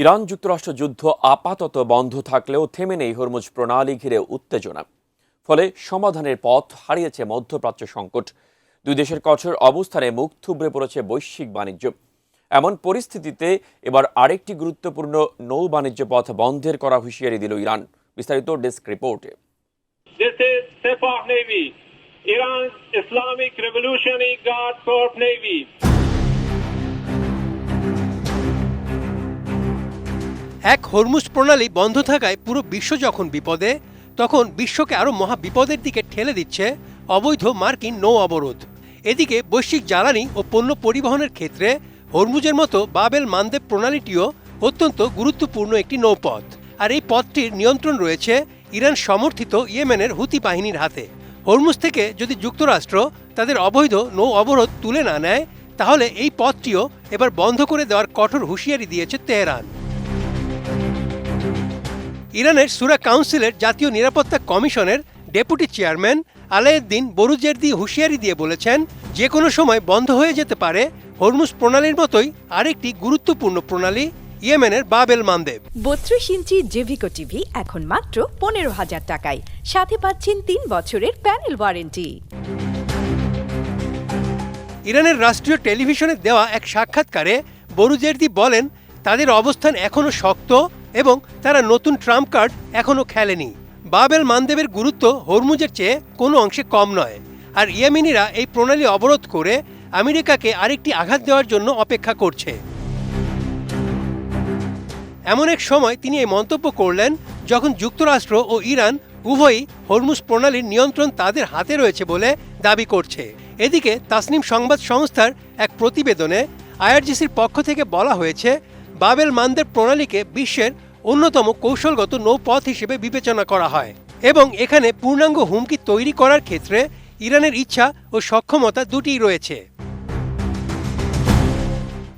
Iran যুক্তরাষ্ট্র যুদ্ধ আপাতত বন্ধ থাকলেও থেমে নেই হরমুজ প্রণালী ঘিরে উত্তেজনা। ফলে সমাধানের পথ হারিয়েছে মধ্যপ্রাচ্য সংকট। দুই দেশের কঠোর অবস্থানে মুখ থুবড়ে পড়েছে বৈশ্বিক বাণিজ্য। এমন পরিস্থিতিতে এবার আরেকটি গুরুত্বপূর্ণ নৌ বাণিজ্য পথ বন্ধের করা হুঁশিয়ারি দিল ইরান। বিস্তারিত ডেস্ক রিপোর্টে। Iran's Islamic Revolutionary Guard Corps Navy. এক হরমুজ প্রণালী বন্ধ থাকায় পুরো বিশ্ব যখন বিপদে, তখন বিশ্বকে আরও মহা বিপদের দিকে ঠেলে দিচ্ছে অবৈধ মার্কিন নৌ অবরোধ। এদিকে বৈশ্বিক জ্বালানি ও পণ্য পরিবহনের ক্ষেত্রে হরমুজের মতো বাবেল মানদেব প্রণালীটিও অত্যন্ত গুরুত্বপূর্ণ একটি নৌপথ। আর এই পথটির নিয়ন্ত্রণ রয়েছে ইরান সমর্থিত ইয়েমেনের হুতি বাহিনীর হাতে। হরমুজ থেকে যদি যুক্তরাষ্ট্র তাদের অবৈধ নৌ অবরোধ তুলে না নেয়, তাহলে এই পথটিও এবার বন্ধ করে দেওয়ার কঠোর হুঁশিয়ারি দিয়েছে তেহরান। ইরানের সুরা কাউন্সিলের জাতীয় নিরাপত্তা কমিশনের ডেপুটি চেয়ারম্যান আলাউদ্দিন বোরুজের্দি হুঁশিয়ারি দিয়ে বলেছেন, যে কোনো সময় বন্ধ হয়ে যেতে পারে হরমুজ প্রণালীর মতোই আরেকটি গুরুত্বপূর্ণ প্রণালী ইয়েমেনের বাবেল মানদেব। 32 ইঞ্চি জেভিকো টিভি এখন মাত্র 15,000 টাকায়, সাথে পাচ্ছেন 3 বছরের প্যানেল ওয়ারেন্টি। ইরানের রাষ্ট্রীয় টেলিভিশনে দেওয়া এক সাক্ষাৎকারে বোরুজের্দি বলেন, তাদের অবস্থান এখনও শক্ত এবং তারা নতুন ট্রাম্প কার্ড এখনও খেলেনি। বাবেল মানদেবের গুরুত্ব হরমুজের চেয়ে কোনো অংশে কম নয়। আর ইয়েমেনিরা এই প্রণালী অবরোধ করে আমেরিকাকে আরেকটি আঘাত দেওয়ার জন্য অপেক্ষা করছে। এমন এক সময় তিনি এই মন্তব্য করলেন যখন যুক্তরাষ্ট্র ও ইরান উভয়ই হরমুজ প্রণালীর নিয়ন্ত্রণ তাদের হাতে রয়েছে বলে দাবি করছে। এদিকে তাসনিম সংবাদ সংস্থার এক প্রতিবেদনে আইআরজিসির পক্ষ থেকে বলা হয়েছে, বাবেল মানদেব প্রণালীকে বিশ্বের অন্যতম কৌশলগত নৌপথ হিসেবে বিবেচনা করা হয় এবং এখানে পূর্ণাঙ্গ হুমকি তৈরি করার ক্ষেত্রে ইরানের ইচ্ছা ও সক্ষমতা দুটিই রয়েছে।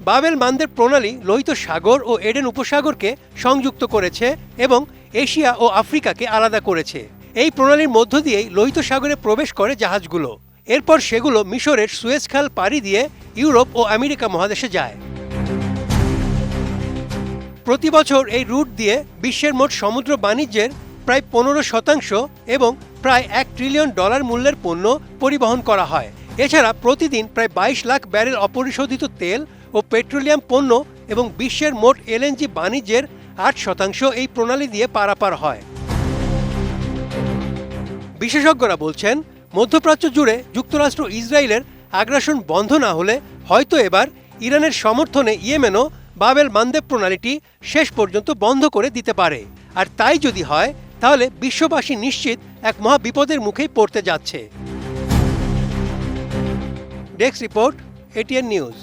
বাবেল মানদেব প্রণালী লোহিত সাগর ও এডেন উপসাগরকে সংযুক্ত করেছে এবং এশিয়া ও আফ্রিকাকে আলাদা করেছে। এই প্রণালীর মধ্য দিয়েই লোহিত সাগরে প্রবেশ করে জাহাজগুলো। এরপর সেগুলো মিশরের সুয়েজ খাল পাড়ি দিয়ে ইউরোপ ও আমেরিকা মহাদেশে যায়। প্রতি বছর এই রুট দিয়ে বিশ্বের মোট সমুদ্র বাণিজ্যের প্রায় 15% এবং প্রায় $1 ট্রিলিয়ন মূল্যের পণ্য পরিবহন করা হয়। এছাড়া প্রতিদিন প্রায় 22 লাখ ব্যারেল অপরিশোধিত তেল ও পেট্রোলিয়াম পণ্য এবং বিশ্বের মোট এলএনজি বাণিজ্যের 8% এই প্রণালী দিয়ে পারাপার হয়। বিশেষজ্ঞরা বলছেন, মধ্যপ্রাচ্য জুড়ে যুক্তরাষ্ট্র ইসরায়েলের আগ্রাসন বন্ধ না হলে হয়তো এবার ইরানের সমর্থনে ইয়েমেনও বাবেল মানদেব প্রণালীটি শেষ পর্যন্ত বন্ধ করে দিতে পারে। আর তাই যদি হয়, তাহলে বিশ্ববাসী নিশ্চিত এক মহা বিপদের মুখেই পড়তে যাচ্ছে। Desk report, ATN news.